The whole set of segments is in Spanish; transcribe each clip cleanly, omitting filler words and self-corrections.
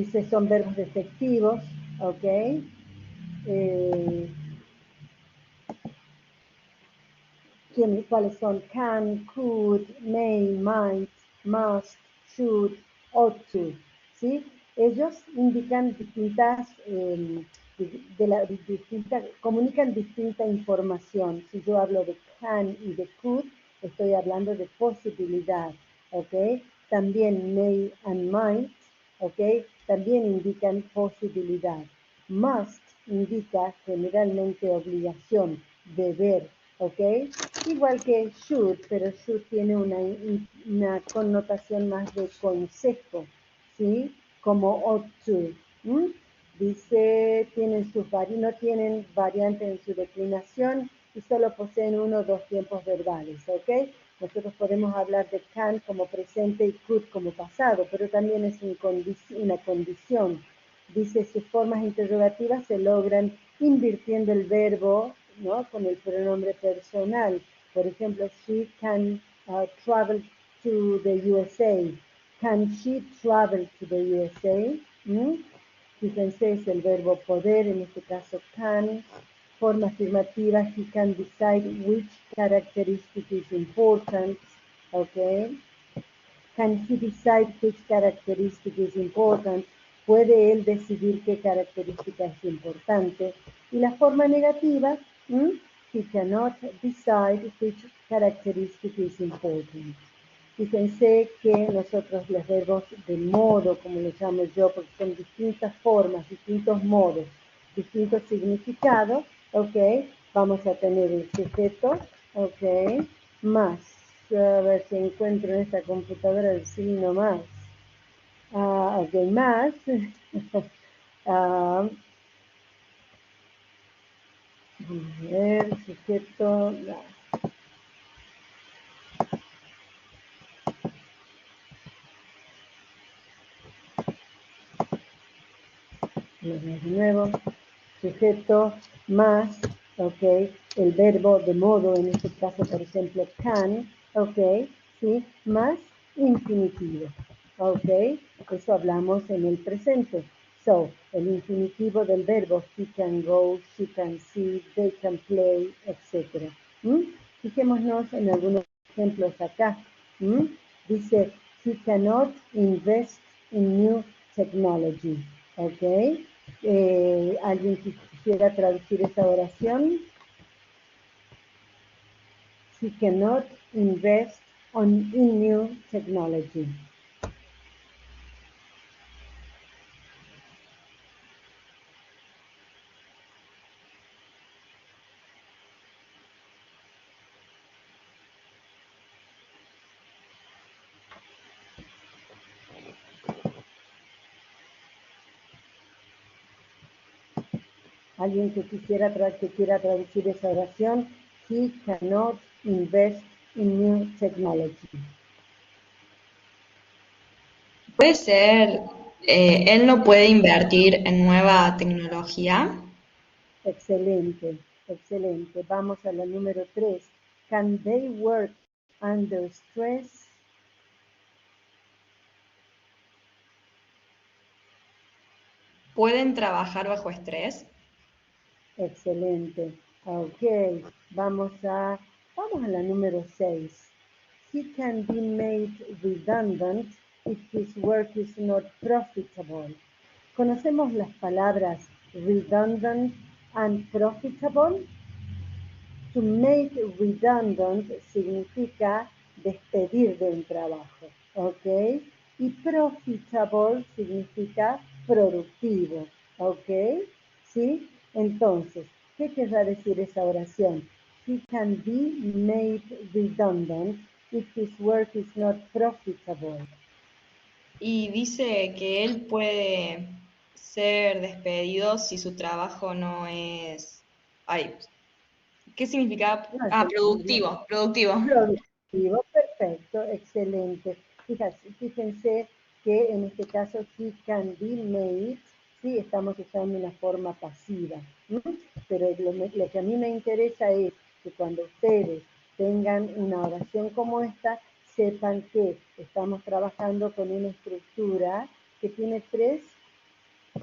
Dice, son verbos defectivos, ¿ok? ¿Cuáles son? Can, could, may, might, must, should, ought to, ¿sí? Ellos indican comunican distinta información. Si yo hablo de can y de could, estoy hablando de posibilidad, ¿ok? También may and might, ¿ok? También indican posibilidad. Must indica generalmente obligación, deber, ¿ok? Igual que should, pero should tiene una connotación más de consejo, ¿sí? Como ought to. Dice, no tienen variante en su declinación y solo poseen 1 o 2 tiempos verbales, ¿ok? Nosotros podemos hablar de can como presente y could como pasado, pero también es una condición. Dice, sus formas interrogativas se logran invirtiendo el verbo, ¿no? Con el pronombre personal. Por ejemplo, she can travel to the USA. Can she travel to the USA? Fíjense, es el verbo poder, en este caso can. Forma afirmativa, he can decide which characteristic is important. Okay. Can he decide which characteristic is important? ¿Puede él decidir qué característica es importante? Y la forma negativa, he cannot decide which characteristic is important. Fíjense que nosotros los verbos de modo, como los llamo yo, porque son distintas formas, distintos modos, distintos significados, ¿ok? Vamos a tener el sujeto, ¿ok? Más, a ver si encuentro en esta computadora el signo más. Ok, más. A ver, sujeto, de nuevo, sujeto más, ok, el verbo de modo, en este caso, por ejemplo, can, ok, sí, más infinitivo, ok, eso hablamos en el presente. So, el infinitivo del verbo, he can go, she can see, they can play, etc. Fijémonos en algunos ejemplos acá. Dice, he cannot invest in new technology, ok. ¿Alguien quisiera traducir esa oración? He cannot invest in new technology. ¿Alguien que quiera traducir esa oración? He cannot invest in new technology. Puede ser, él no puede invertir en nueva tecnología. Excelente, excelente. Vamos a la número 3. Can they work under stress? ¿Pueden trabajar bajo estrés? Excelente. Ok, vamos a la número 6. He can be made redundant if his work is not profitable. ¿Conocemos las palabras redundant and profitable? To make redundant significa despedir de un trabajo, ¿ok? Y profitable significa productivo, ¿ok? ¿Sí? Entonces, ¿qué querrá decir esa oración? He can be made redundant if his work is not profitable. Y dice que él puede ser despedido si su trabajo no es... Ay, ¿qué significa? No es Ah, sencillo. productivo, productivo. Productivo, perfecto, excelente. Fíjense que en este caso he can be made, sí, estamos usando una forma pasiva. Pero lo que a mí me interesa es que cuando ustedes tengan una oración como esta, sepan que estamos trabajando con una estructura que tiene 3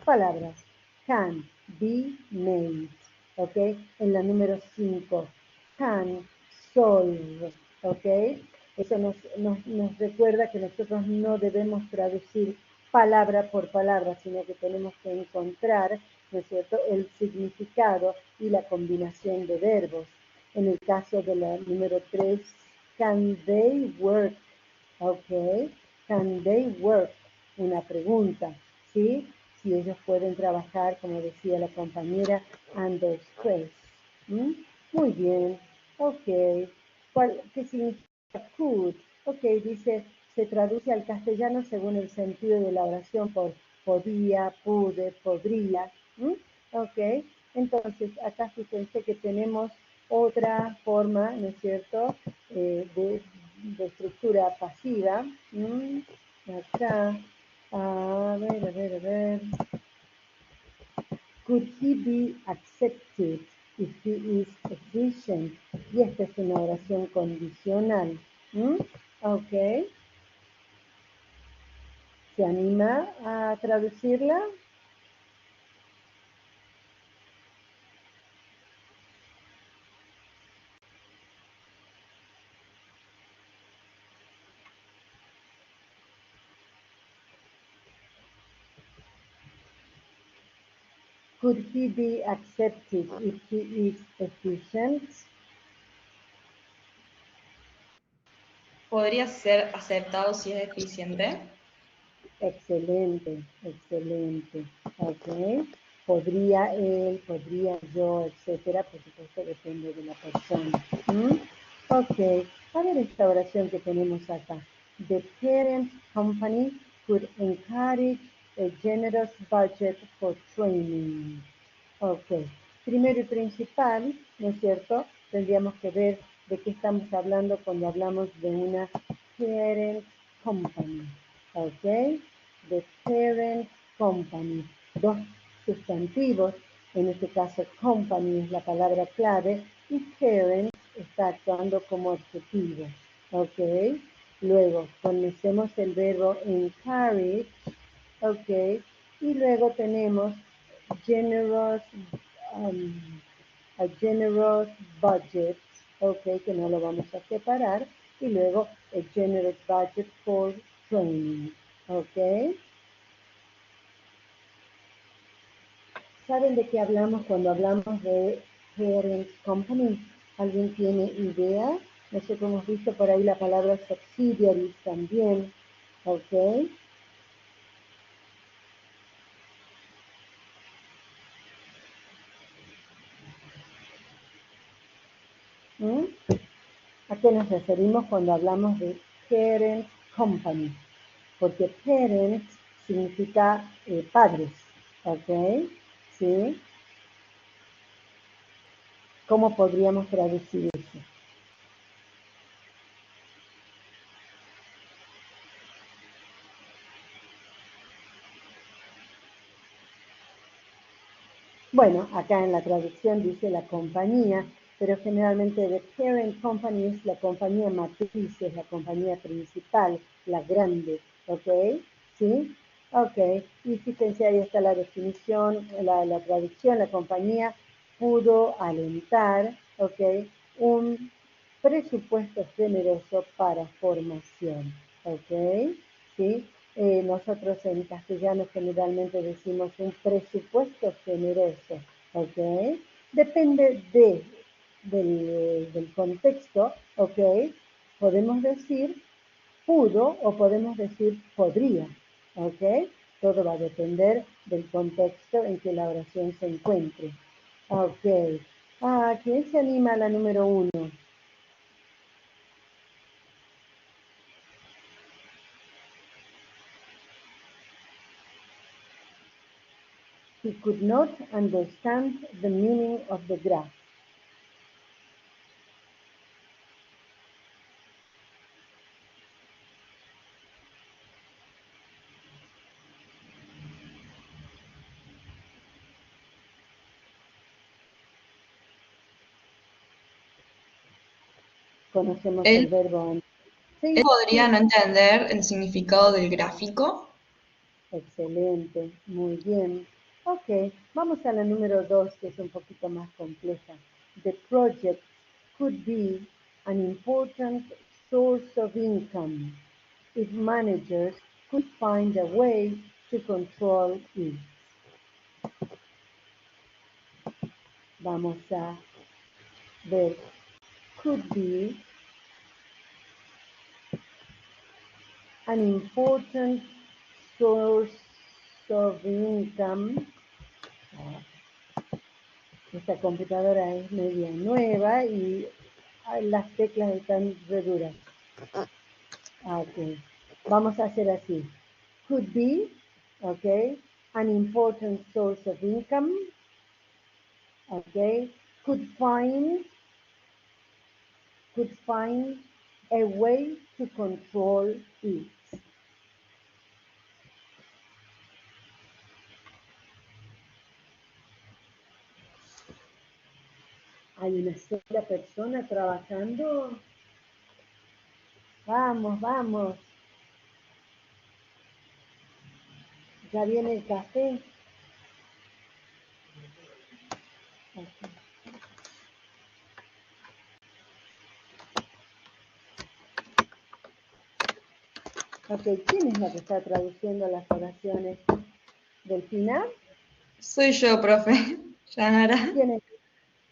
palabras. Can be made. ¿Ok? En la número 5. Can solve. ¿Ok? Eso nos recuerda que nosotros no debemos traducir palabra por palabra, sino que tenemos que encontrar, ¿no es cierto?, el significado y la combinación de verbos. En el caso de la número 3, can they work? ¿Ok? Can they work? Una pregunta, ¿sí? Si ellos pueden trabajar, como decía la compañera, under stress. ¿Mm? Muy bien, ok. ¿Qué significa could? Ok, dice, se traduce al castellano según el sentido de la oración por podía, pude, podría. ¿Mm? Ok, entonces acá fíjense que tenemos otra forma, ¿no es cierto?, de estructura pasiva. Acá, a ver. Could he be accepted if he is efficient? Y esta es una oración condicional. Ok. ¿Se anima a traducirla? Could he be accepted if he is efficient? ¿Podría ser aceptado si es eficiente? Excelente, excelente. Ok. Podría él, podría yo, etcétera. Por supuesto, depende de la persona. Ok. A ver esta oración que tenemos acá. The parent company could encourage a generous budget for training. Ok. Primero y principal, ¿no es cierto? Tendríamos que ver de qué estamos hablando cuando hablamos de una parent company. Ok. The parent company. Dos sustantivos. En este caso, company es la palabra clave y parent está actuando como adjetivo. Ok. Luego, conocemos el verbo encourage. Ok. Y luego tenemos generous, a generous budget, ok, que no lo vamos a separar, y luego a generous budget for training, ok. ¿Saben de qué hablamos cuando hablamos de parent company? ¿Alguien tiene idea? Nosotros hemos visto por ahí la palabra subsidiaries también, ok. ¿Mm? ¿A qué nos referimos cuando hablamos de parent company? Porque parent significa padres, ¿ok? ¿Sí? ¿Cómo podríamos traducir eso? Bueno, acá en la traducción dice la compañía, pero generalmente the parent company es la compañía matriz, es la compañía principal, la grande, ¿ok? ¿Sí? Ok, y fíjense, ahí está la definición, la traducción, la compañía pudo alentar, ¿ok? Un presupuesto generoso para formación, ¿ok? ¿Sí? Nosotros en castellano generalmente decimos un presupuesto generoso, ¿ok? Depende del contexto, ¿ok? Podemos decir pudo o podemos decir podría, ¿ok? Todo va a depender del contexto en que la oración se encuentre. Ok. ¿Quién se anima a la número 1? He could not understand the meaning of the graph. Conocemos el Él, verbo. él Sí, podría sí, no entender el significado del gráfico. Excelente, muy bien. Ok, vamos a la número 2, que es un poquito más compleja. The project could be an important source of income if managers could find a way to control it. Vamos a ver. Could be an important source of income. Esta computadora es media nueva y las teclas están re duras. Ok, vamos a hacer así. Could be, ok, an important source of income, ok, could find a way to control it. Hay una sola persona trabajando. Vamos, vamos. Ya viene el café. Okay. Ok, ¿quién es la que está traduciendo las oraciones? ¿Delfina? Soy yo, profe. Yanara. ¿Quién es?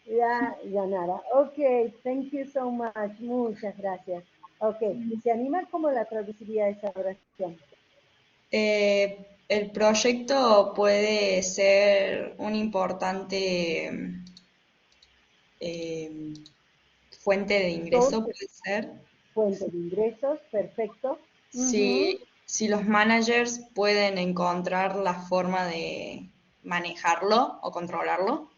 Ya, Yanara. Ok, thank you so much. Muchas gracias. Ok, ¿se anima cómo la traduciría esa oración? El proyecto puede ser un importante eh, fuente de ingreso, Source, puede ser. fuente de ingresos, perfecto. Si, si los managers pueden encontrar la forma de manejarlo o controlarlo,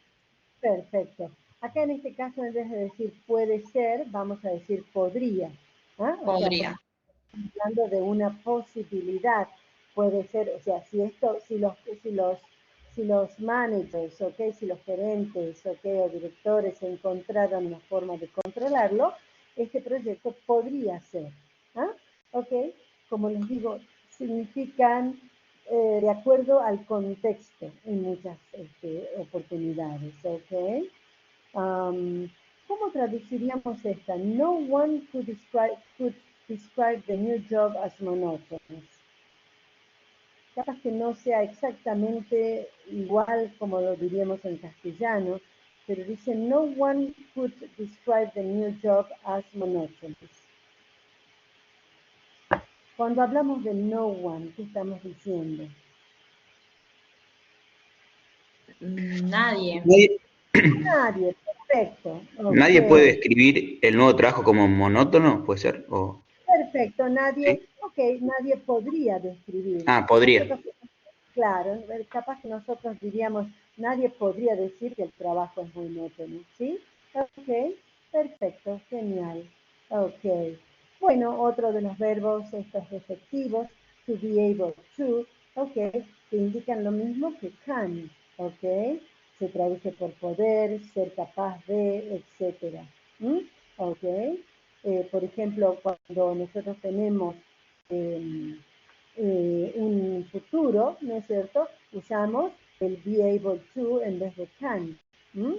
Perfecto. Acá en este caso, en vez de decir puede ser, vamos a decir podría. ¿Ah? O sea, podría. hablando de una posibilidad, puede ser, o sea, si los managers, okay, si los gerentes, okay, o directores encontraran una forma de controlarlo, este proyecto podría ser. ¿Ah? Ok, como les digo, significan de acuerdo al contexto en muchas oportunidades, ok. ¿Cómo traduciríamos esta? No one could describe the new job as monotonous. Capaz que no sea exactamente igual como lo diríamos en castellano, pero dice no one could describe the new job as monotonous. Cuando hablamos de no one, ¿qué estamos diciendo? Nadie. Nadie, Nadie, perfecto. nadie Ok, puede describir el nuevo trabajo como monótono, puede ser. O, perfecto. Nadie, ¿sí? ok, nadie podría describir. Ah, podría. Nosotros, claro, capaz que nosotros diríamos, nadie podría decir que el trabajo es monótono, ¿sí? Ok, perfecto, genial. Ok. Bueno, otro de los verbos, estos efectivos, to be able to, ok, que indican lo mismo que can, ok. Se traduce por poder, ser capaz de, etcétera. ¿Mm? Ok. Por ejemplo, cuando nosotros tenemos un futuro, ¿no es cierto? Usamos el be able to en vez de can. ¿Mm?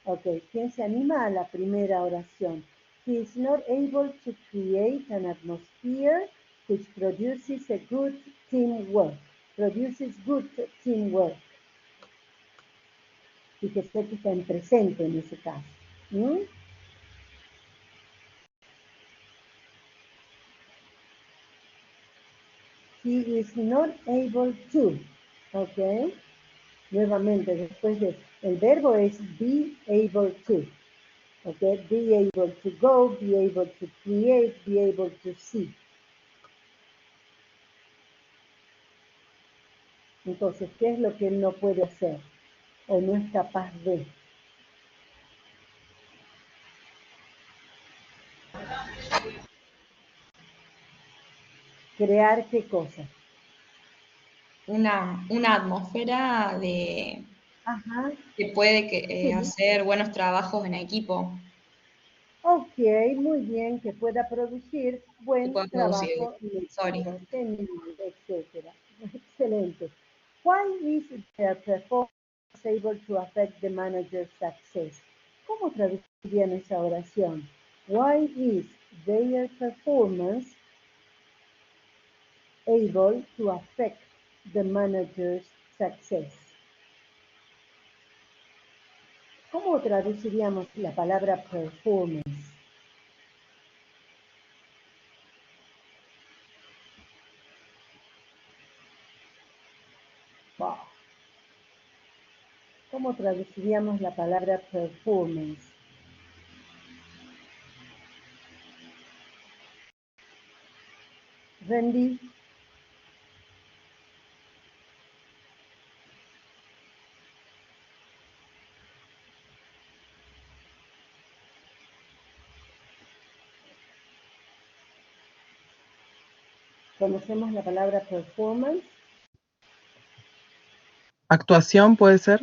Ok, ¿quién se anima a la primera oración? He is not able to create an atmosphere which produces a good teamwork. Produces good teamwork. Fíjese que está en presente en ese caso. ¿Mm? He is not able to. Ok. Nuevamente, después de, el verbo es be able to. Okay, be able to go, be able to create, be able to see. Entonces, ¿qué es lo que él no puede hacer o no es capaz de? Crear qué cosa. Una atmósfera de Ajá, que puede sí. hacer buenos trabajos en equipo, Ok, muy bien, que pueda producir que buen pueda producir. trabajo en Sorry. equipo, genial, etcétera. excelente. Why is their performance able to affect the manager's success? ¿Cómo traducirían esa oración? Why is their performance able to affect the manager's success? ¿Cómo traduciríamos la palabra performance? Wow. ¿Cómo traduciríamos la palabra performance? Randy. ¿Conocemos la palabra performance? Actuación puede ser.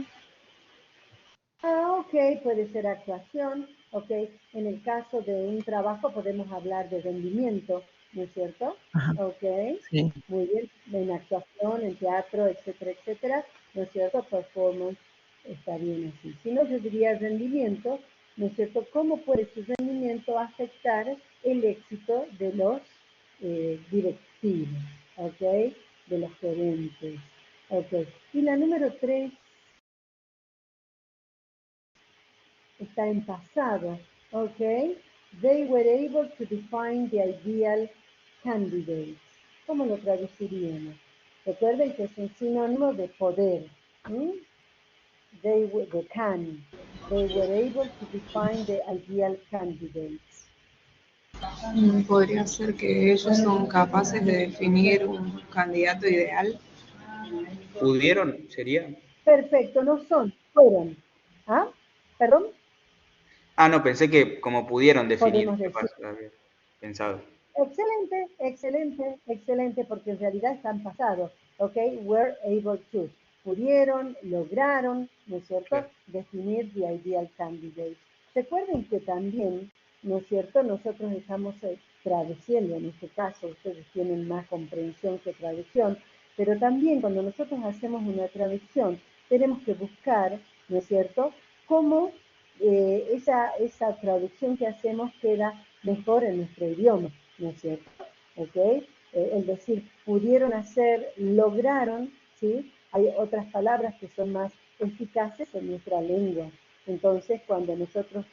Ok, puede ser actuación, ok. En el caso de un trabajo podemos hablar de rendimiento, ¿no es cierto? Ajá. Ok, Sí. muy bien. En actuación, en teatro, etcétera, etcétera, ¿no es cierto? Performance está bien así. Si no, yo diría rendimiento, ¿no es cierto? ¿Cómo puede su rendimiento afectar el éxito de los directivos, ok? De los gerentes, ok. Y la número 3 está en pasado, ¿ok? They were able to define the ideal candidates. ¿Cómo lo traduciríamos? Recuerden que es un sinónimo de poder. They can. They were able to define the ideal candidates. Podría ser que ellos son capaces de definir un candidato ideal. ¿Pudieron? ¿Sería? Perfecto, no son, fueron. ¿Ah? ¿Perdón? Ah, no, pensé que como pudieron definir, Podemos decir. capaz, había pensado. Excelente, excelente, excelente, porque en realidad están pasados, ¿ok? Were able to. Pudieron, lograron, ¿no es cierto? Claro. Definir the ideal candidate. Recuerden que también, ¿no es cierto? Nosotros estamos traduciendo, en este caso, ustedes tienen más comprensión que traducción, pero también cuando nosotros hacemos una traducción, tenemos que buscar, ¿no es cierto?, cómo esa traducción que hacemos queda mejor en nuestro idioma, ¿no es cierto? ¿Ok? Es decir, pudieron hacer, lograron, ¿sí? Hay otras palabras que son más eficaces en nuestra lengua. Entonces, cuando nosotros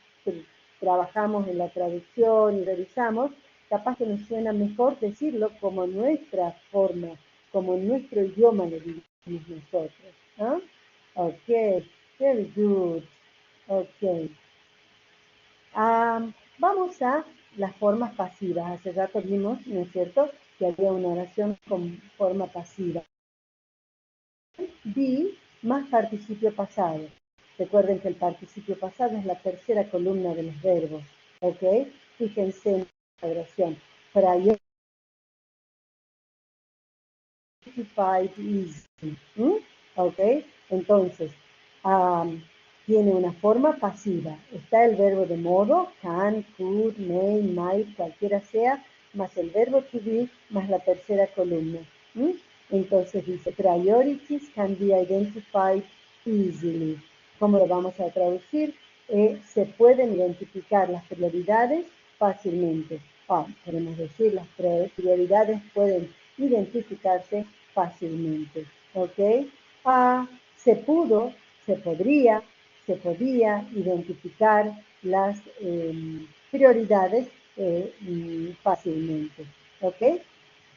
trabajamos en la traducción y revisamos, capaz que nos suena mejor decirlo como nuestra forma, como nuestro idioma lo vivimos nosotros. ¿No? Ok, very good. Ok. Vamos a las formas pasivas. Hace rato vimos, ¿no es cierto?, que había una oración con forma pasiva. Be más participio pasado. Recuerden que el participio pasado es la tercera columna de los verbos. ¿Ok? Fíjense en la oración. Prioritified easy. ¿Ok? Entonces, tiene una forma pasiva. Está el verbo de modo, can, could, may, might, cualquiera sea, más el verbo to be, más la tercera columna. Entonces dice, priorities can be identified easily. ¿Cómo lo vamos a traducir? Se pueden identificar las prioridades fácilmente. Queremos decir, las prioridades pueden identificarse fácilmente. ¿Ok? Se podía identificar las prioridades fácilmente. ¿Ok?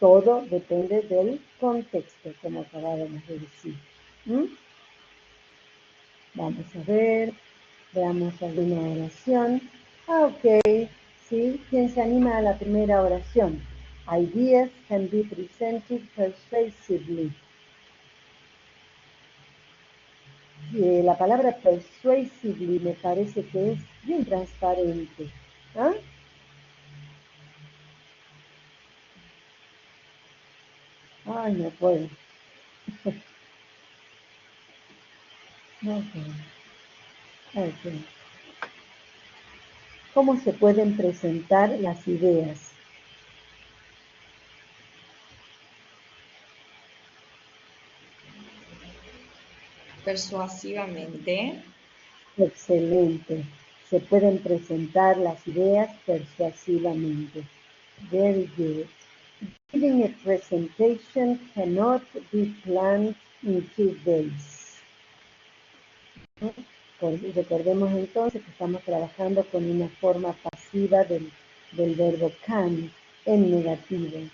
Todo depende del contexto, como acabábamos de decir. Vamos a ver, veamos alguna oración. Ok, sí, ¿quién se anima a la primera oración? Ideas can be presented persuasively. La palabra persuasively me parece que es bien transparente. ¿Ah? Ay, no puedo. Ok. ¿Cómo se pueden presentar las ideas? Persuasivamente. Excelente. Se pueden presentar las ideas persuasivamente. Very good. Giving a presentation cannot be planned in 2 days. Recordemos entonces que estamos trabajando con una forma pasiva del verbo can en negativo.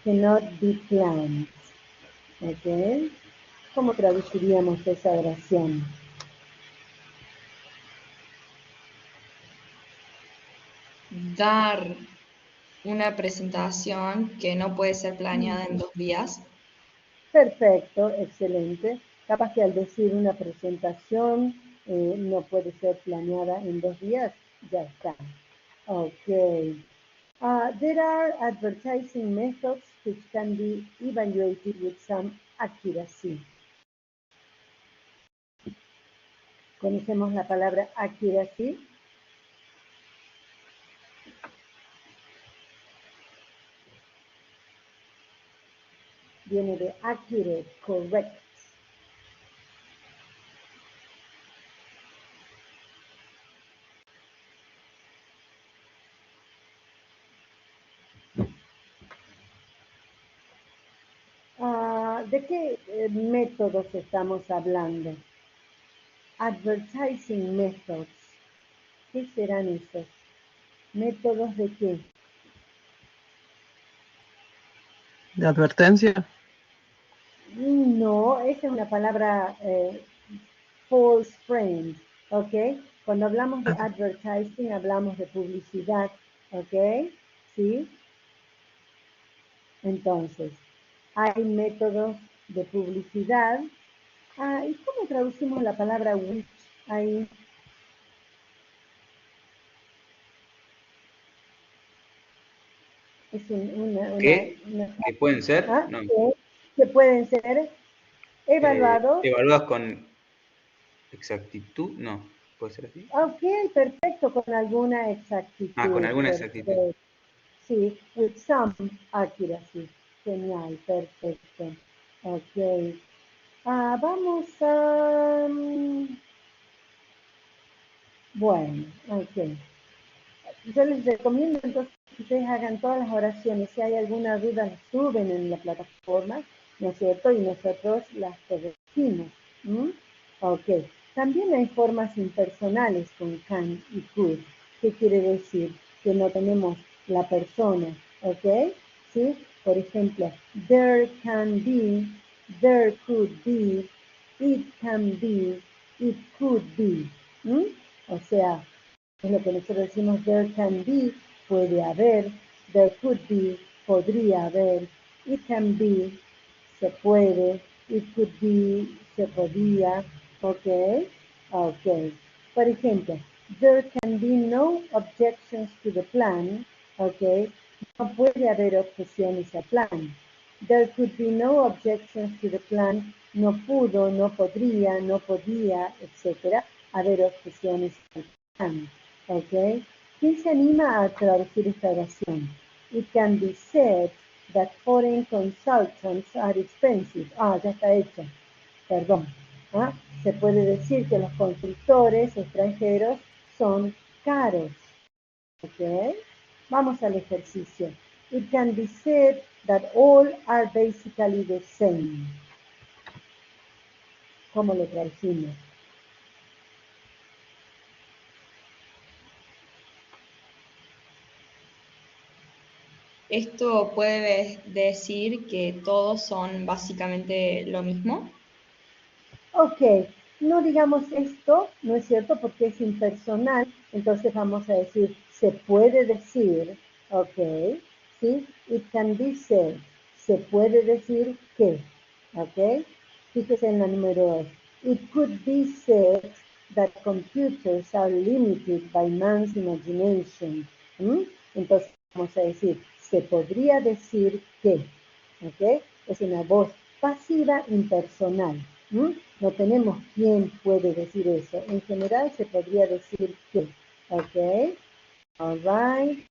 Cannot be planned. ¿Ok? ¿Cómo traduciríamos esa oración? Dar una presentación que no puede ser planeada en 2 días. Perfecto, excelente. Capaz que al decir una presentación no puede ser planeada en 2 días, ya está. Ok. There are advertising methods which can be evaluated with some accuracy. ¿Conocemos la palabra accuracy? Viene de accurate, correct. ¿De qué métodos estamos hablando? Advertising methods. ¿Qué serán esos? ¿Métodos de qué? ¿De advertencia? No, esa es una palabra false friend, ¿ok? Cuando hablamos de advertising, hablamos de publicidad, ¿ok? ¿Sí? Entonces, hay métodos de publicidad. ¿Y cómo traducimos la palabra which ahí? Es ¿Qué? ¿Qué pueden ser? No. que pueden ser evaluados. ¿Evaluadas con exactitud? No. ¿Puede ser así? Ok, perfecto, con alguna exactitud. Con alguna Perfecto. exactitud. Sí, with some accuracy. Genial, perfecto. Ok. Vamos a... bueno, ok. Yo les recomiendo entonces que ustedes hagan todas las oraciones. Si hay alguna duda, las suben en la plataforma, ¿no es cierto? Y nosotros las corregimos. Ok. También hay formas impersonales con can y could. ¿Qué quiere decir? Que no tenemos la persona, ¿ok? ¿Sí? Por ejemplo, there can be, there could be, it can be, it could be. O sea, es lo que nosotros decimos there can be, puede haber, there could be, podría haber, it can be, se puede, it could be, se podía, ok, ok. Por ejemplo, there can be no objections to the plan, ok, no puede haber objeciones al plan. There could be no objections to the plan, no pudo, no podría, no podía, etcétera, haber objeciones al plan. ¿Ok? ¿Quién se anima a traducir esta oración? It can be said that foreign consultants are expensive. Ya está hecha. Perdón. Se puede decir que los consultores extranjeros son caros. ¿Ok? Vamos al ejercicio. It can be said that all are basically the same. ¿Cómo lo traducimos? Esto puede decir que todos son básicamente lo mismo. Ok, no digamos esto, ¿no es cierto? Porque es impersonal, entonces vamos a decir, se puede decir, ok, ¿sí? It can be said, se puede decir que, ok. Fíjese en la número 2. It could be said that computers are limited by man's imagination. Entonces vamos a decir, se podría decir que, ok. Es una voz pasiva impersonal. No tenemos quién puede decir eso. En general se podría decir que. ¿Ok? All right.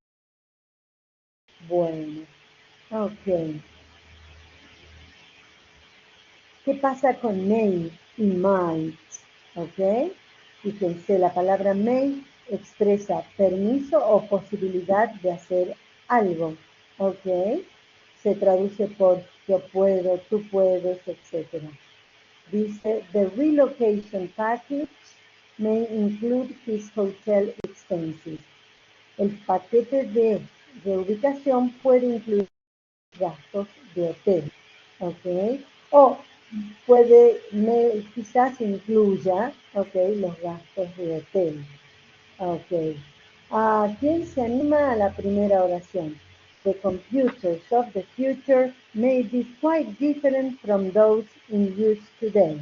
Bueno. Ok. ¿Qué pasa con may y might? ¿Ok? Fíjense, la palabra may expresa permiso o posibilidad de hacer algo. ¿Ok? Se traduce por yo puedo, tú puedes, etc. Dice, the relocation package may include his hotel expenses. El paquete de reubicación puede incluir gastos de hotel, ¿ok? O puede, quizás incluya, ¿ok? Los gastos de hotel, ¿ok? ¿Quién se anima a la primera oración? The computers of the future may be quite different from those in use today.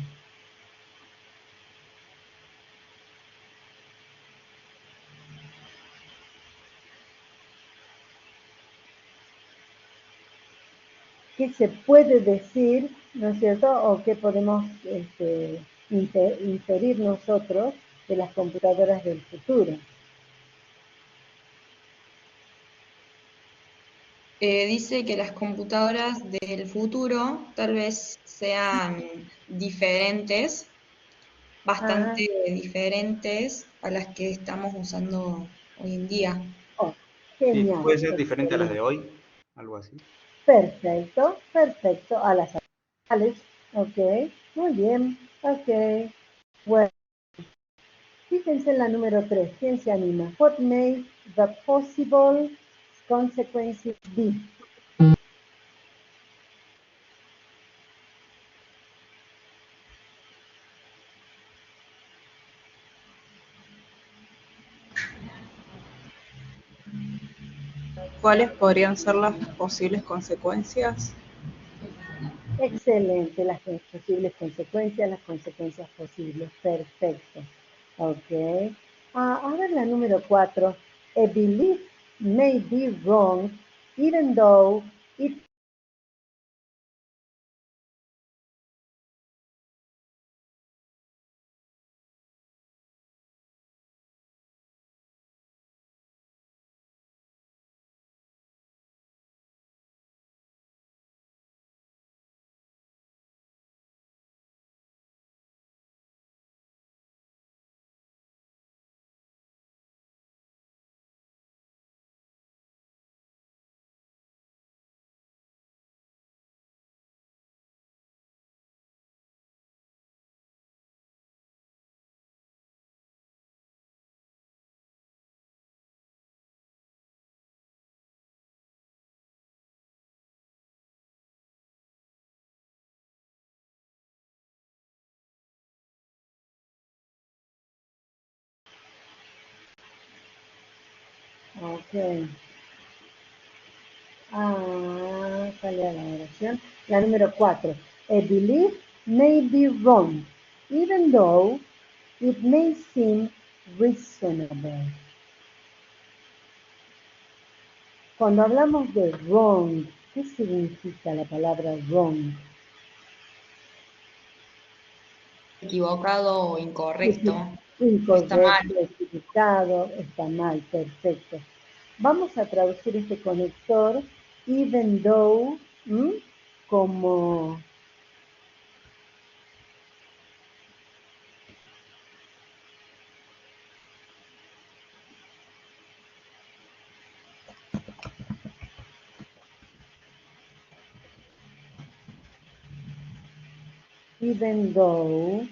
¿Qué se puede decir, no es cierto? O qué podemos inferir nosotros de las computadoras del futuro. Dice que las computadoras del futuro tal vez sean diferentes, bastante diferentes a las que estamos usando hoy en día. Oh, Sí, genial, puede ser diferente a las de excelente. hoy, algo así. Perfecto, perfecto. A las actuales, ok, muy bien, ok. Bueno, fíjense en la número 3. ¿Quién se anima? What may the possible consequences be? ¿Cuáles podrían ser las posibles consecuencias? Excelente, las posibles consecuencias, las consecuencias posibles. Perfecto. Ok. Ahora la número 4. A belief may be wrong even though it ok. ¿Cuál era la oración? La número 4. A belief may be wrong, even though it may seem reasonable. Cuando hablamos de wrong, ¿qué significa la palabra wrong? Equivocado o incorrecto, o está mal. Incorrecto, equivocado, está mal, perfecto. Vamos a traducir este conector even though como even though.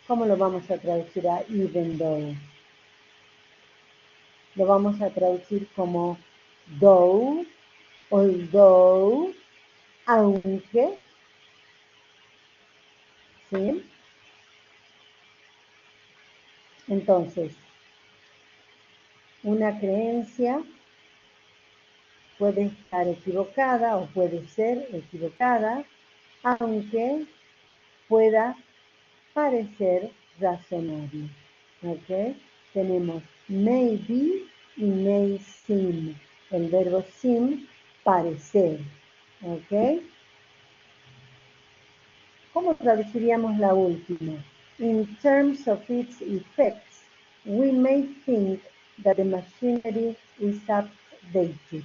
¿Cómo lo vamos a traducir a even though? Lo vamos a traducir como though, although, aunque, ¿sí? Entonces, una creencia puede estar equivocada o puede ser equivocada, aunque pueda parecer razonable. ¿Ok? Tenemos maybe y may seem. El verbo seem, parecer. ¿Ok? ¿Cómo traduciríamos la última? In terms of its effects, we may think that the machinery is outdated.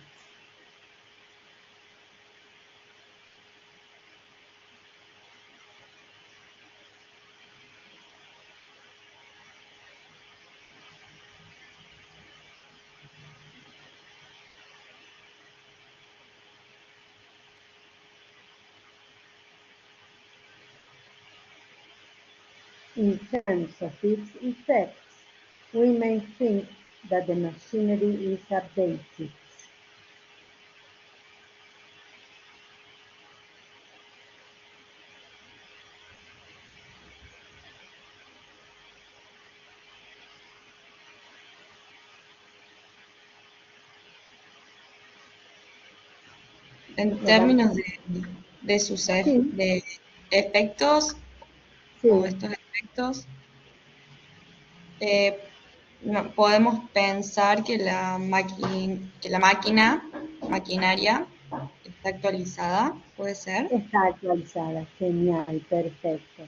in terms of its effects, we may think that the machinery is updated. En términos de sus Sí. de efectos Sí, o estos efectos, podemos pensar que la maquinaria está actualizada, ¿puede ser? está actualizada. Genial, perfecto.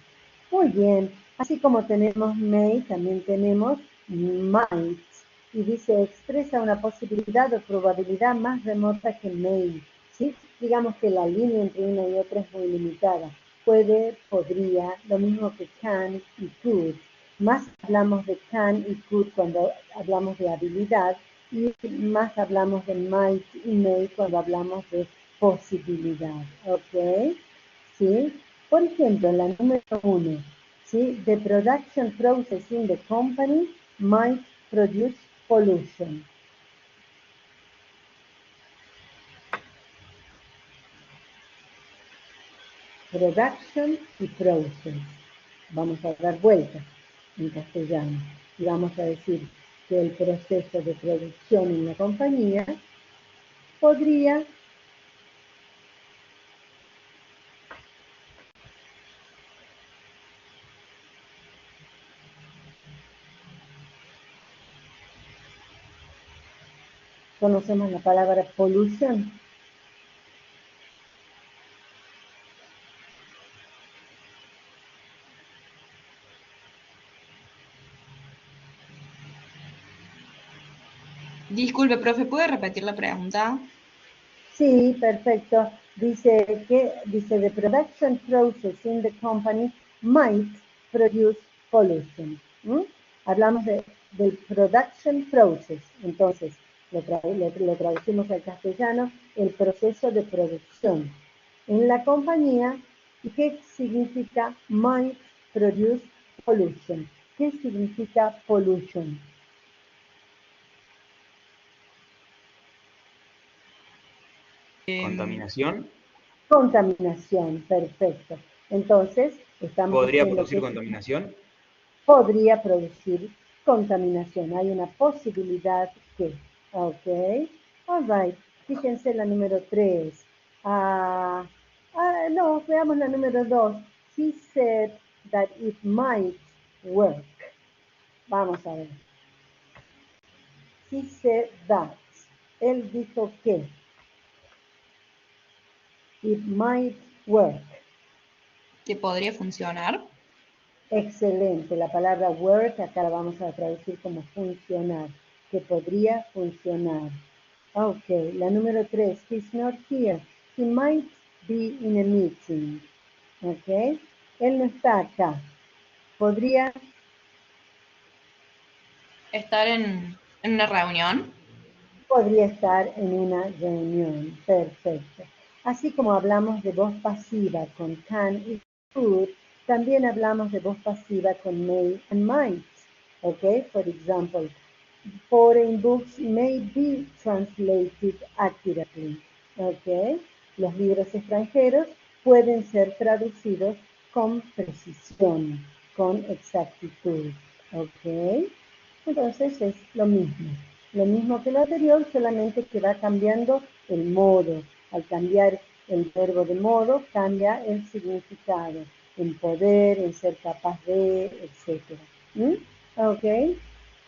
Muy bien. Así como tenemos may, también tenemos might. Y dice, expresa una posibilidad o probabilidad más remota que may. ¿Sí? Digamos que la línea entre una y otra es muy limitada. Puede, podría, lo mismo que can y could. Más hablamos de can y could cuando hablamos de habilidad y más hablamos de might y may cuando hablamos de posibilidad, ¿ok? ¿Sí? Por ejemplo, la número 1, ¿sí? The production process in the company might produce pollution. Production y process. Vamos a dar vueltas en castellano y vamos a decir que el proceso de producción en la compañía podría conocemos la palabra pollution. Disculpe, profe, ¿puede repetir la pregunta? Sí, perfecto. Dice the production process in the company might produce pollution. Hablamos del production process. Entonces, lo traducimos al castellano, el proceso de producción en la compañía. ¿Y qué significa might produce pollution? ¿Qué significa pollution? ¿Contaminación? Contaminación, perfecto. Entonces, estamos ¿Podría diciendo producir que contaminación? podría producir contaminación. Hay una posibilidad que, ok. All right. Fíjense la número 3. No, veamos la número 2. He said that it might work. Vamos a ver. He said that. Él dijo que it might work. ¿Que podría funcionar? Excelente, la palabra work acá la vamos a traducir como funcionar, que podría funcionar. Ok, la número 3, he's not here. He might be in a meeting. Ok, él no está acá. Podría, ¿Estar en una reunión? podría estar en una reunión. Perfecto. Así como hablamos de voz pasiva con can y could, también hablamos de voz pasiva con may and might. Ok, for example, foreign books may be translated accurately. Okay. Los libros extranjeros pueden ser traducidos con precisión, con exactitud. Okay. Entonces es lo mismo que lo anterior, solamente que va cambiando el modo. Al cambiar el verbo de modo, cambia el significado, en poder, en ser capaz de, etc. Ok.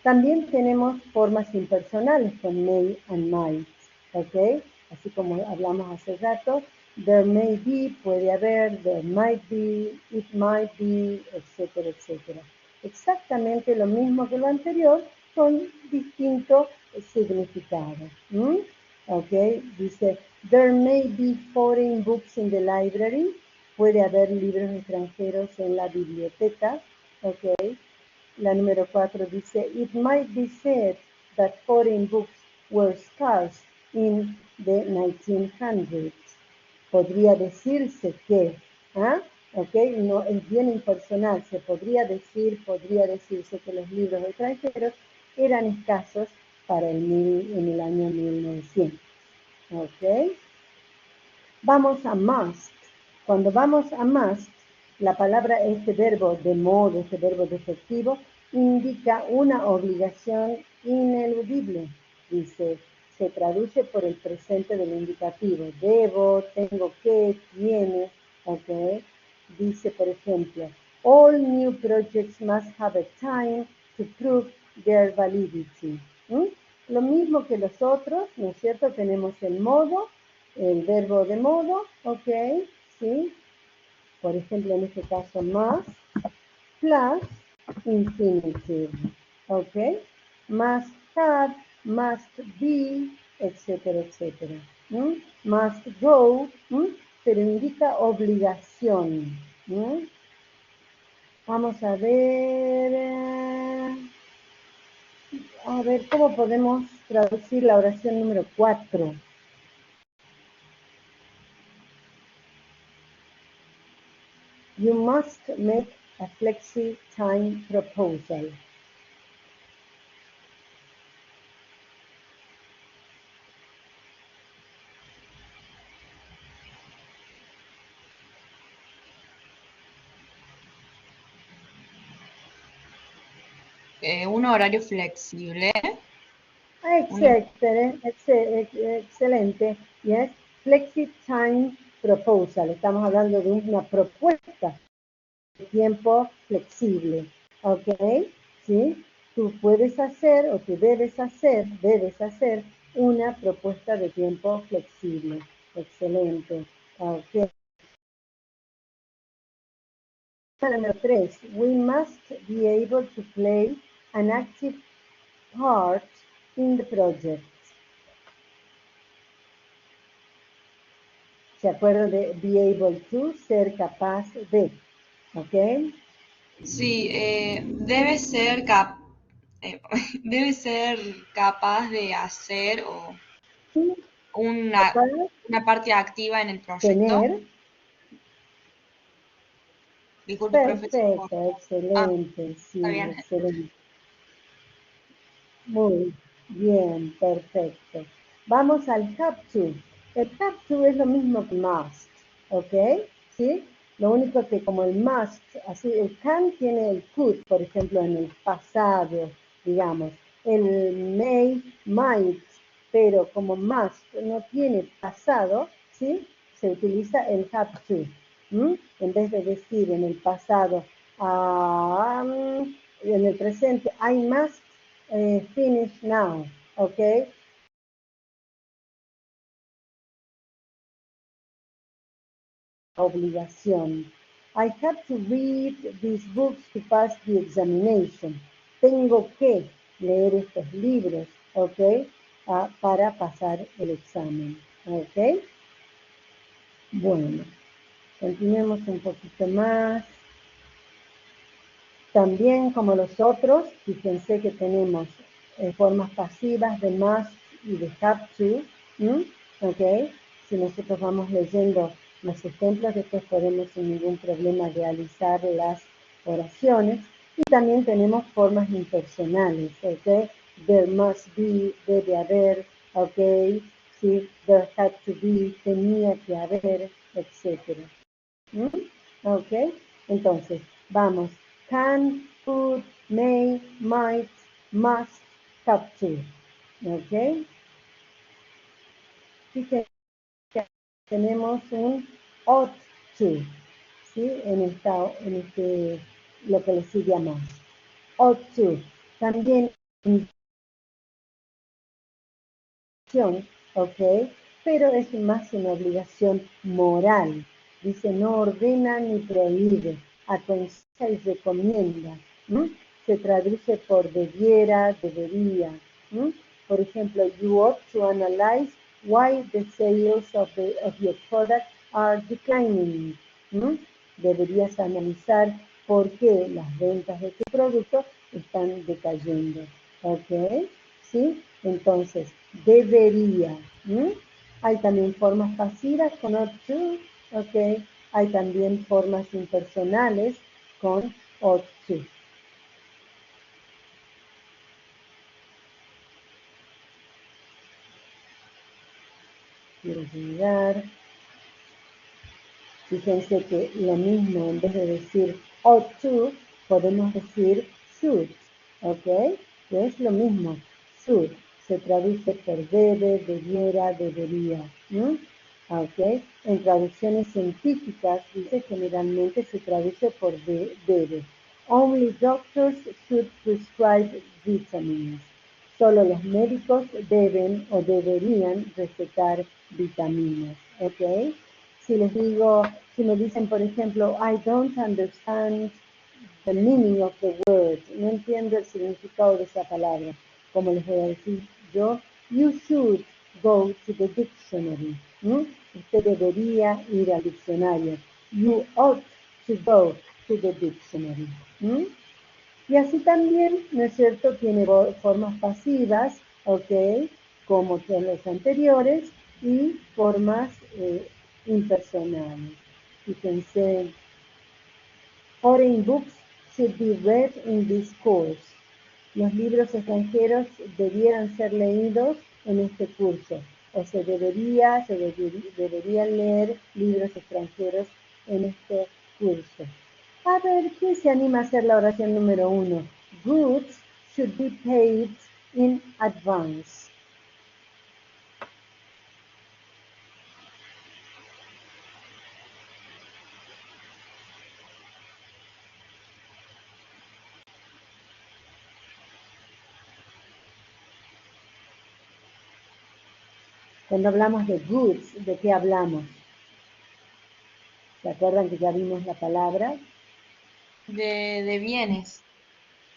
También tenemos formas impersonales con may and might, ¿ok? Así como hablamos hace rato, there may be, puede haber, there might be, it might be, etcétera, etcétera. Exactamente lo mismo que lo anterior, con distinto significado. ¿Ok? Dice, there may be foreign books in the library, puede haber libros extranjeros en la biblioteca, ¿ok? La número 4 dice, it might be said that foreign books were scarce in the 1900s. Podría decirse que ¿ok? No, es bien impersonal. Se podría decirse que los libros extranjeros eran escasos en el año 1900, ¿ok? Vamos a must. Cuando vamos a must, la palabra, este verbo de modo, este verbo defectivo, indica una obligación ineludible. Dice, se traduce por el presente del indicativo. Debo, tengo que, tiene, ¿ok? Dice, por ejemplo, all new projects must have a time to prove their validity. ¿Mm? Lo mismo que los otros, ¿no es cierto? Tenemos el modo, el verbo de modo, ¿ok? ¿Sí? Por ejemplo, en este caso, must plus infinitive, ¿ok? Must have, must be, etcétera, etcétera. ¿Mm? Must go, pero indica obligación. Vamos a ver cómo podemos traducir la oración número 4. You must make a flexi time proposal. Un horario flexible. Excelente. Yes. Flexi time proposal. Estamos hablando de una propuesta de tiempo flexible. ¿Ok? ¿Sí? Tú puedes hacer o tú debes hacer una propuesta de tiempo flexible. Excelente. Ok. Número 3. We must be able to play an active part in the project. ¿Se acuerdan de be able to? Ser capaz de. ¿Ok? Sí, debe ser debe ser capaz de hacer Sí, una, capaz, una parte activa en el proyecto. tener. Disculpe, profesor. Perfecto, excelente, Está sí, bien. excelente. Muy bien, perfecto. Vamos al have to. El have to es lo mismo que must, ¿ok? ¿Sí? Lo único que como el must, así el can tiene el could, por ejemplo, en el pasado, digamos. El may, might, pero como must no tiene pasado, ¿sí? Se utiliza el have to. En vez de decir en el pasado, en el presente, I must finish now, ¿ok? Obligación. I have to read these books to pass the examination. Tengo que leer estos libros, ¿ok? Para pasar el examen, ¿ok? Bueno, continuemos un poquito más. También, como los otros, fíjense que tenemos formas pasivas de must y de have to, ¿ok? Si nosotros vamos leyendo los ejemplos, después podemos sin ningún problema realizar las oraciones. Y también tenemos formas impersonales, ¿ok? There must be, debe haber, ¿ok? Sí, there had to be, tenía que haber, etc. ¿Ok? Entonces, vamos. Can, could, may, might, must, have to. ¿Ok? Fíjense que tenemos un ought to, ¿sí? Lo que le sigue a must. Ought to. También ¿ok? Pero es más una obligación moral. Dice, no ordena ni prohíbe, aconseja y recomienda. Se traduce por debiera, debería. Por ejemplo, you ought to analyze why the sales of your product are declining. Deberías analizar por qué las ventas de tu producto están decayendo. ¿Ok? ¿Sí? Entonces, debería. Hay también formas pasivas con ought to, ¿ok? Hay también formas impersonales con ought to. Quiero llegar. Fíjense que lo mismo, en vez de decir ought to, podemos decir should, ¿ok? Que es lo mismo, should, se traduce por debe, debiera, debería, ¿no? ¿Ok? En traducciones científicas, dice, generalmente se traduce por debe. Only doctors should prescribe vitamins. Solo los médicos deben o deberían recetar vitaminas, ¿ok? Si les digo, si me dicen, por ejemplo, I don't understand the meaning of the word, no entiendo el significado de esa palabra, como les voy a decir yo, you should go to the dictionary. ¿No? Usted debería ir al diccionario. You ought to go to the dictionary. ¿No? Y así también, ¿no es cierto?, tiene formas pasivas, ¿ok?, como todos los anteriores, y formas impersonales. Fíjense, foreign books should be read in this course. Los libros extranjeros debieran ser leídos en este curso. O se deberían leer libros extranjeros en este curso. A ver, ¿quién se anima a hacer la oración número 1? Goods should be paid in advance. Cuando hablamos de goods, ¿de qué hablamos? ¿Se acuerdan que ya vimos la palabra? De bienes.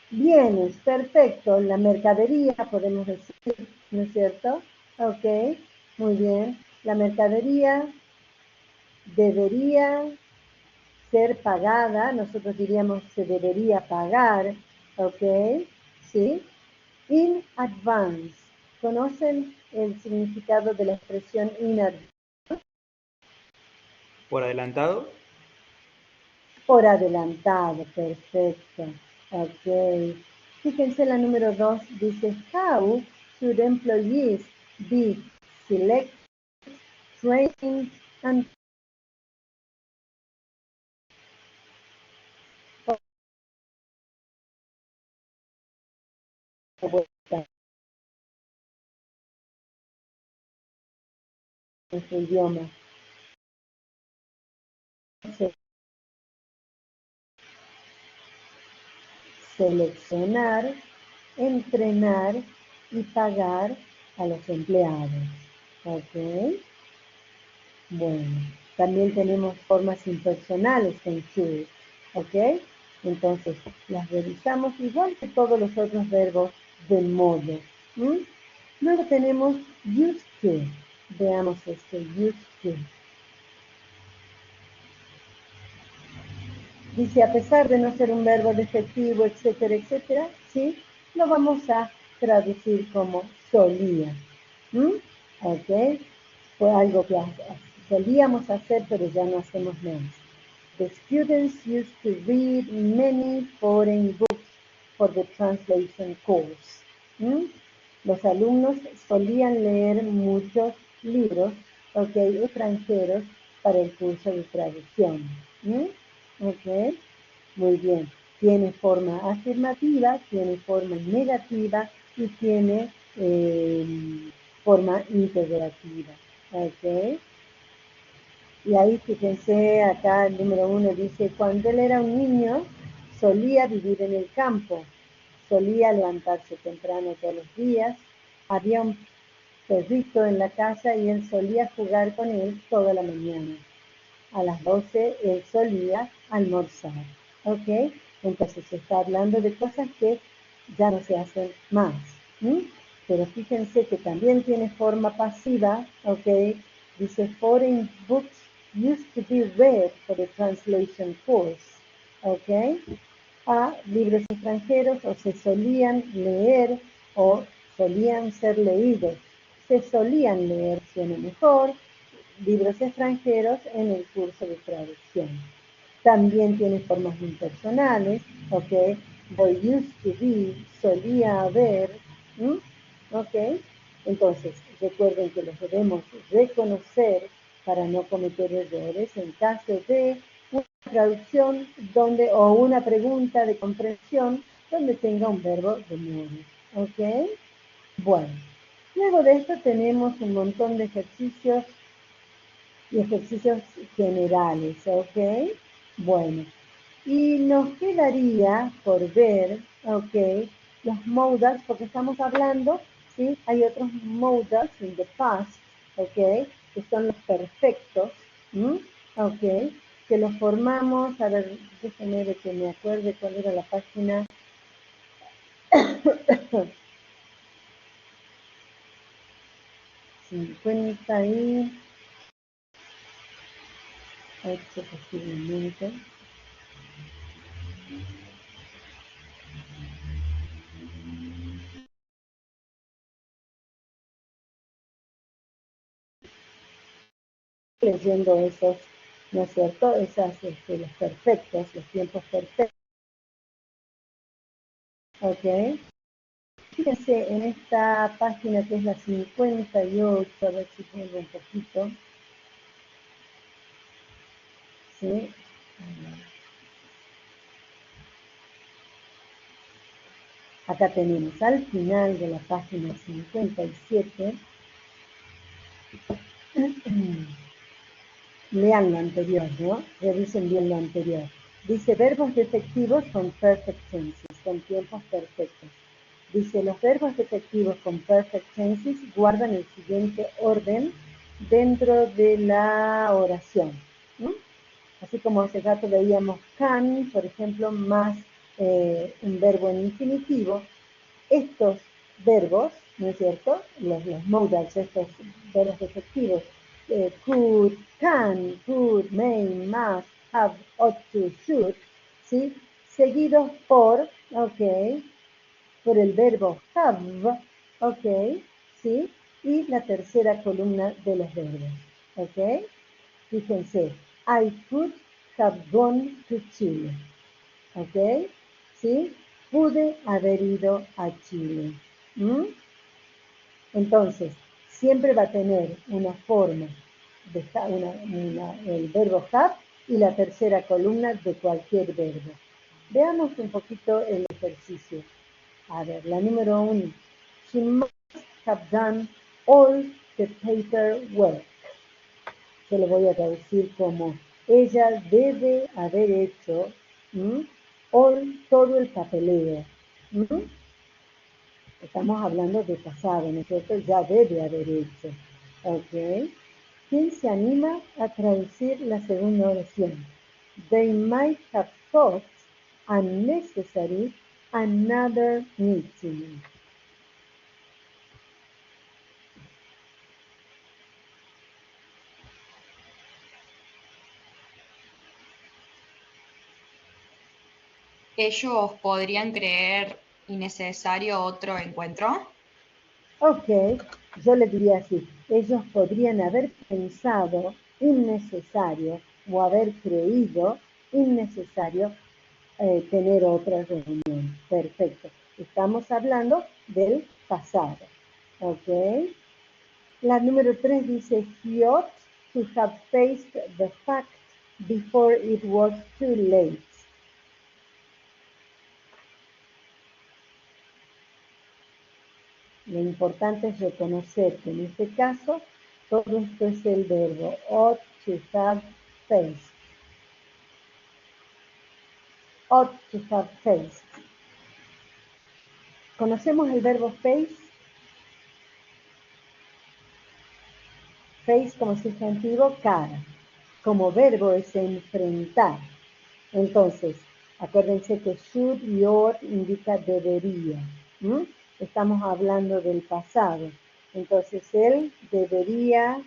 Bienes, perfecto. La mercadería, podemos decir, ¿no es cierto? Ok, muy bien. La mercadería debería ser pagada, nosotros diríamos se debería pagar, ok, ¿sí? In advance. ¿Conocen el significado de la expresión in advance? ¿Por adelantado? Por adelantado, perfecto. Ok. Fíjense la número 2, dice, how should employees be selected, trained, and en su idioma? Seleccionar, entrenar y pagar a los empleados. ¿Ok? Bueno, también tenemos formas impersonales con should. ¿Ok? Entonces, las revisamos igual que todos los otros verbos de modo. ¿Mm? Luego tenemos used to. Veamos este used to. Dice, a pesar de no ser un verbo defectivo, etcétera, etcétera, ¿sí? Lo vamos a traducir como solía. ¿Mm? ¿Ok? Fue algo que solíamos hacer, pero ya no hacemos más. The students used to read many foreign books for the translation course. ¿Mm? Los alumnos solían leer muchos libros, ¿ok?, extranjeros para el curso de traducción. ¿Mm? Ok, muy bien. Tiene forma afirmativa, tiene forma negativa y tiene forma integrativa. Ok. Y ahí fíjense, acá el número 1 dice, cuando él era un niño, solía vivir en el campo, solía levantarse temprano todos los días, había un perrito en la casa y él solía jugar con él toda la mañana. A las 12 él solía almorzar, ¿ok? Entonces se está hablando de cosas que ya no se hacen más, ¿sí? Pero fíjense que también tiene forma pasiva, ¿ok? Dice, foreign books used to be read for the translation course, ¿ok? A libros extranjeros o se solían leer o solían ser leídos. Se solían leer, suena mejor, libros extranjeros en el curso de traducción. También tiene formas impersonales, ¿ok? There used to be, solía haber, ¿ok? Entonces, recuerden que los debemos reconocer para no cometer errores en caso de una traducción donde, o una pregunta de comprensión donde tenga un verbo de modo, ¿ok? Bueno, luego de esto tenemos un montón de ejercicios y ejercicios generales, ¿ok? Bueno, y nos quedaría por ver, ¿ok? Los modals, porque estamos hablando, ¿sí? Hay otros modals in the past, ¿ok? Que son los perfectos, ¿ok? Que los formamos, a ver, déjenme ver que me acuerde cuál era la página. 58 posiblemente. Leyendo esos, ¿no es cierto? Los perfectos, los tiempos perfectos. ¿Ok? Fíjense en esta página que es la 58, a ver si pongo un poquito. ¿Sí? Acá tenemos al final de la página 57. Lean lo anterior, ¿no? Revisen bien lo anterior. Dice verbos defectivos con perfect tenses, con tiempos perfectos. Dice, los verbos defectivos con perfect tenses guardan el siguiente orden dentro de la oración. ¿No? Así como hace rato veíamos can, por ejemplo, más un verbo en infinitivo. Estos verbos, ¿no es cierto? Los modals, estos verbos defectivos, could, can, would, may, must, have, ought to, should, ¿sí? Seguidos por el verbo have, ¿ok? ¿Sí? Y la tercera columna de los verbos, ¿ok? Fíjense, I could have gone to Chile, ¿ok? ¿Sí? Pude haber ido a Chile. Entonces, siempre va a tener una forma, el verbo have y la tercera columna de cualquier verbo. Veamos un poquito el ejercicio. A ver, la número 1. She must have done all the paperwork. Yo lo voy a traducir como ella debe haber hecho todo el papeleo. Estamos hablando de pasado, ¿no es cierto? Ya debe haber hecho. ¿Ok? ¿Quién se anima a traducir la segunda oración? They might have thought unnecessary another meeting. ¿Ellos podrían creer innecesario otro encuentro? Ok, yo le diría así, ellos podrían haber pensado innecesario o haber creído innecesario tener otra reunión. Perfecto. Estamos hablando del pasado. Ok. La número 3 dice, he ought to have faced the fact before it was too late. Lo importante es reconocer que en este caso todo esto es el verbo ought to have faced. Ought to have faced. ¿Conocemos el verbo face? Face como sustantivo, cara. Como verbo es enfrentar. Entonces, acuérdense que should y ought indica debería. Estamos hablando del pasado. Entonces, él debería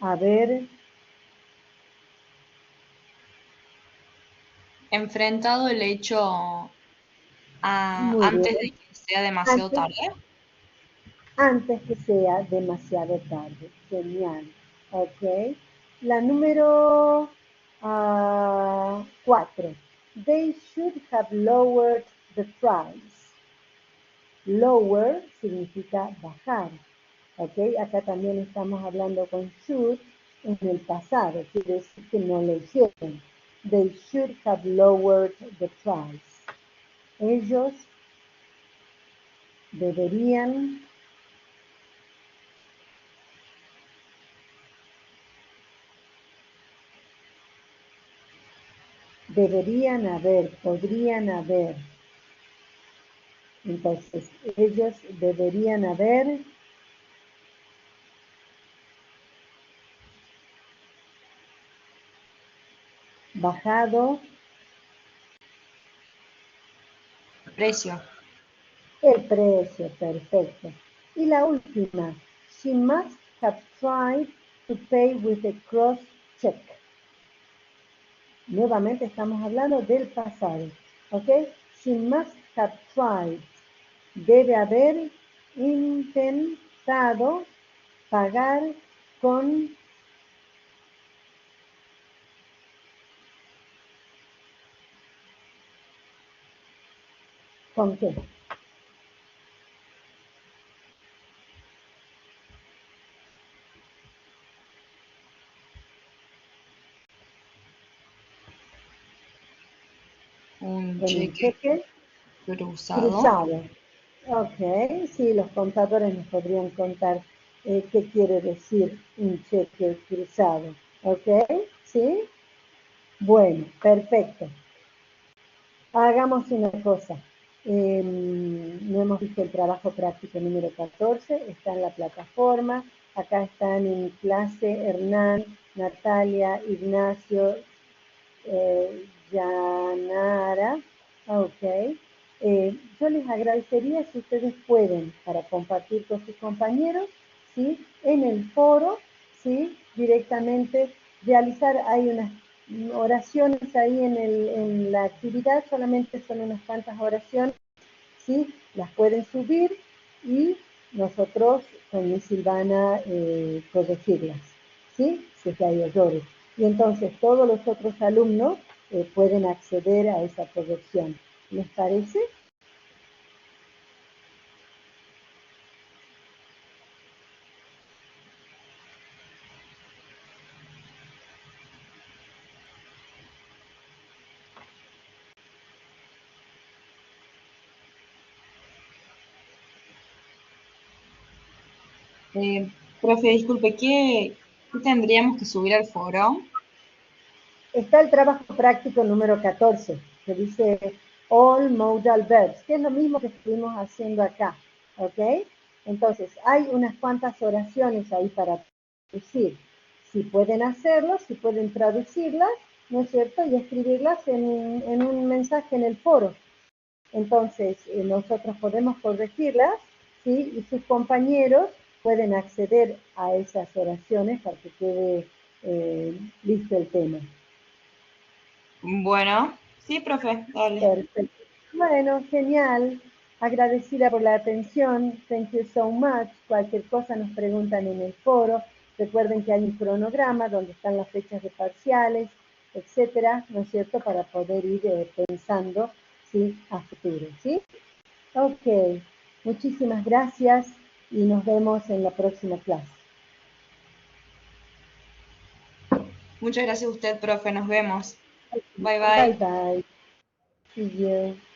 haber Enfrentado el hecho muy antes bien. de que sea demasiado Antes, tarde. antes que sea demasiado tarde. Genial. Ok. La número 4. They should have lowered the price. Lower significa bajar. Ok. Acá también estamos hablando con should en el pasado. Quiere decir que no lo hicieron. They should have lowered the price. Ellos deberían haber, podrían haber. Entonces, ellos deberían haber bajado Precio. el precio, perfecto. Y la última, she must have tried to pay with a cross check. Nuevamente estamos hablando del pasado, ¿ok? She must have tried. Debe haber intentado pagar con ¿con qué? Un Con un cheque cheque cruzado. Ok, sí, los contadores nos podrían contar qué quiere decir un cheque cruzado. Ok, ¿sí? Bueno, perfecto. Hagamos una cosa. No hemos visto el trabajo práctico número 14, está en la plataforma. Acá están en clase Hernán, Natalia, Ignacio, Yanara. Ok. Yo les agradecería si ustedes pueden, para compartir con sus compañeros, ¿sí? En el foro, ¿sí? Directamente realizar, hay unas oraciones ahí en la actividad, solamente son unas cuantas oraciones, ¿sí? Las pueden subir y nosotros con mi Silvana corregirlas, ¿sí? Si es que hay errores. Y entonces todos los otros alumnos pueden acceder a esa corrección. ¿Les parece? Profe, disculpe, ¿qué tendríamos que subir al foro? Está el trabajo práctico número 14, que dice All Modal Verbs, que es lo mismo que estuvimos haciendo acá, ¿ok? Entonces, hay unas cuantas oraciones ahí para traducir. Si pueden hacerlo, si pueden traducirlas, ¿no es cierto? Y escribirlas en un mensaje en el foro. Entonces, nosotros podemos corregirlas, ¿sí? Y sus compañeros pueden acceder a esas oraciones para que quede listo el tema. Bueno, sí, profe, dale. Perfecto. Bueno, genial. Agradecida por la atención. Thank you so much. Cualquier cosa nos preguntan en el foro. Recuerden que hay un cronograma donde están las fechas de parciales, etcétera, ¿no es cierto? Para poder ir pensando, ¿sí? A futuro, ¿sí? Ok. Muchísimas gracias y nos vemos en la próxima clase. Muchas gracias a usted, profe, nos vemos. Bye Bye bye. bye. See you.